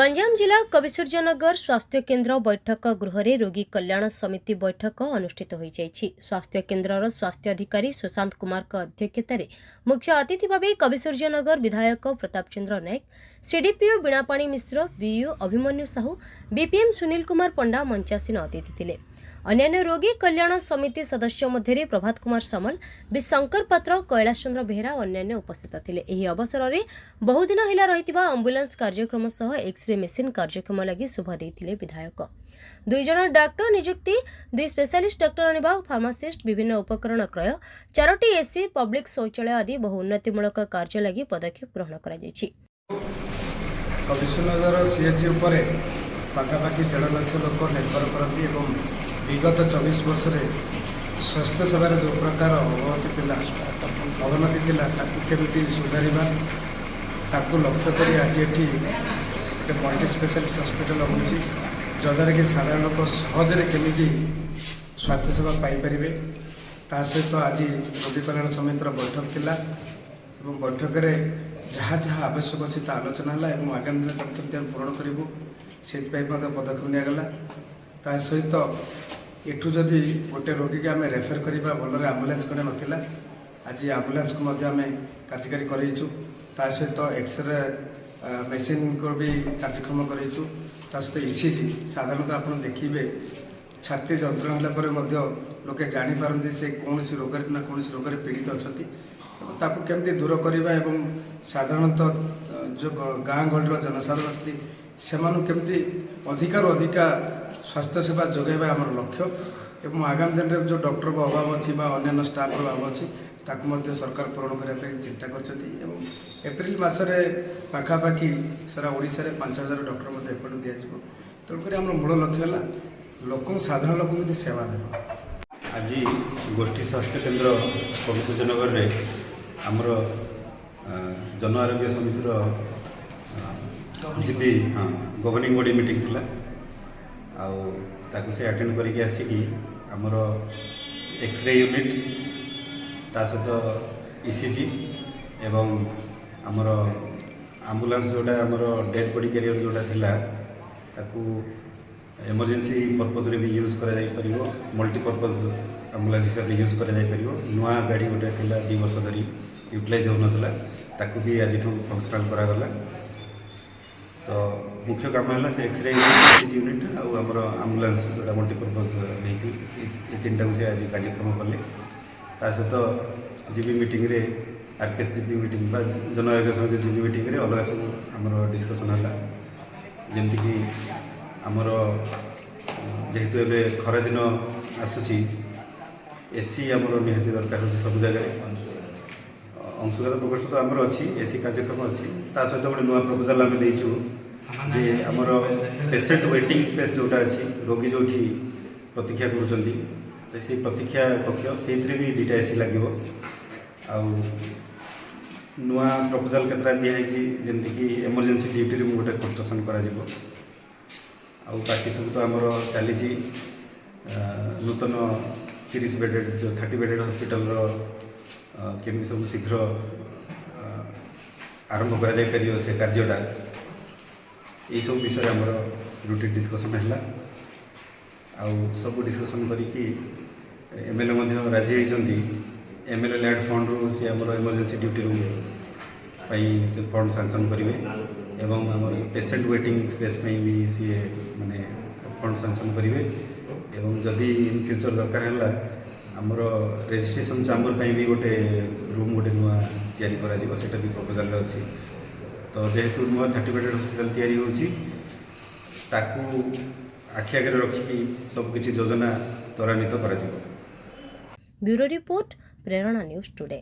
गंजाम जिला कविसूर्यनगर स्वास्थ्य केन्द्र बैठक गृह में रोगी कल्याण समिति बैठक अनुष्ठित हो स्वास्थ्य केन्द्र स्वास्थ्य अधिकारी सुशांत कुमार अध्यक्षतार मुख्य अतिथि भाव कविसूर्यनगर विधायक प्रताप चंद्र नायक, सीडीपीओ बीणापाणी मिश्र, बीईओ अभिमन्यु साहू, बीपीएम सुनील कुमार पंडा मंचासीन अतिथि थिले। अन्य रोगी कल्याण समिति सदस्य मध्य प्रभात कुमार सामल, बी शंकर पात्र, कैलाश चंद्र बेहेरा अन्य उपस्थित थिले। एही अवसर में बहुदिन हिला रहितिबा एम्बुलेंस कार्यक्रम सह एक्सरे मेसीन कार्यक्रम लगी शुभ देइथिले विधायक। 2 जन डाक्टर नियुक्ति, 2 स्पेशलिस्ट डाक्टर आनिबा, फार्मासिस्ट, विभिन्न उपकरण क्रय, 4टी एसी, पब्लिक शौचालय आदि बहु उन्नतिमूलक कार्य लगी पदक्षेप ग्रहण करा जायछि। कविसूर्यनगर सीएचसी उपरे पाखापाखि 1.5 लाख लोक निर्भर करती और विगत 24 वर्ष स्वास्थ्य सेवार जो प्रकार अवनति केमती सुधारिबा ताकू लक्ष्य करी आज एटी गोटे मल्टी स्पेशलिस्ट हॉस्पिटल होची जद्वारा कि साधारण लोक सहजरे केमिति स्वास्थ्य सेवा पाइपर ता सहित आज रोगी कल्याण समितिर बैठक थिला और बैठक में जहाँ जहाँ आवश्यक अच्छी आलोचना है और आगामी दिन तक केमती पूरण करूँ से पदक्षेप निगला ता सहित एठू जदि गोटे रोगी के आम रेफर करवा भलरे आम्बुलेंस कड़े नाला आज आम्बुलेंस को आम कार्यकारी करूँ ता सहित एक्सरे मेसीन को भी कार्यक्रम करूँ ता सहित ईसीजी साधारणतः आप देखिए छाती जंत्रणा होगा लोके जापारती से कौन रोग ना कौन रोग पीड़ित अच्छा ताकू केमती दूर करवा एवं साधारणतः जो गाँ गहली जनसाधारण स्थिति से केमती अधिकार अधिका स्वास्थ्य सेवा जोगाइबा आमर लक्ष्य एवं आगामी दिन में जो डॉक्टर अभाव अच्छी अन्य स्टाफ अभाव अच्छी ताकू सरकार पूरण करने चिंता कर एप्रिल मसरे पाखापाखि सारा ओडिशा रे 5000 डॉक्टर एपट दिज्व तेणुक आम मूल लक्ष्य है लोक साधारण लोक सेवा देव। आज गोष्ठी स्वास्थ्य केन्द्र कविसूर्यनगर रे आमर Jan Arogya समितिर GP governing body meeting थिला ताकू से अटेंड करके आसिकी आमर एक्सरे यूनिट ता सहित ईसीजी एवं आमर आम्बुलेंस जोटा आमर डेड बॉडी कैरियर जोटा थिला ताकू इमरजेंसी पर्पज रे भी यूज करा जाई परिबो मल्टीपर्पज आम्बुलेंस हिसाब से यूज करा जाई परिबो। नुआ गाड़ी गोटे थिला 2 वर्ष धरी यूटिलाइज हो नथला ताकू भी आज फंक्शनल करा गला। तो मुख्य काम है से एक्सरे यूनिट और आमर आम्बुलेंस जोटा मल्टीपर्पज व्हीकल ये 3टा से आज कार्यक्रम कले ता सहित जीबी मीटिंग रे आरकेएस जीबी मीटिंग बा जन आरोग्य समिति जीबी मीटिंग रे अलग सब आमर डिस्कसन है जमती कि आमर जेहेतु एबे खरा दिन आसुची एसी आमर निहाती दरकार हो सब जगह अंशुघात प्रकोष्ठ तो आमर अच्छी एसी कार्यक्रम अच्छी ता सहित गोटे नुआ प्रपोजाल आम देचु जे आमर पेसेंट वेटिंग स्पेस जोटा अच्छी रोगी जो प्रतीक्षा कर प्रतीक्षा कक्ष से भी 2टा एसी लगे नुआ प्रपोजाल केतरा दिखाई जमीक इमरजेंसी ड्यूटी रूम गोटे कंस्ट्रक्शन बाकी सब तो आमर चली नूतन 30 बेडेड जो 30 बेडेड हॉस्पिटल केमती सब शीघ्र आरंभ कर से कार्यटा यही सब विषय आमर रूटीन डिस्कसन है सब डिस्कसन करी एमएलए राजी होती एमएलए लैड फंड रू सी आमर इमरजेंसी ड्यूटी रूम से फंड सैंक्शन करेंगे एवं आम पेसेंट वेटिंग स्पेस भी सी माने फंड सैंक्शन करेंगे एवं जदि इन फ्यूचर दरकार है आमर रेजिस्ट्रेशन चैम्बर भी गोटे रूम गोटे नुआ तैयारी करा सेटा भी प्रपोजाल अच्छी। तो जेहेतु नुआ 30 बेडेड हॉस्पिटल तैयारी होची ताकू आखि आगे रखिकी सबकिछि योजना त्वरान्वित करा। ब्यूरो रिपोर्ट, प्रेरणा न्यूज टुडे।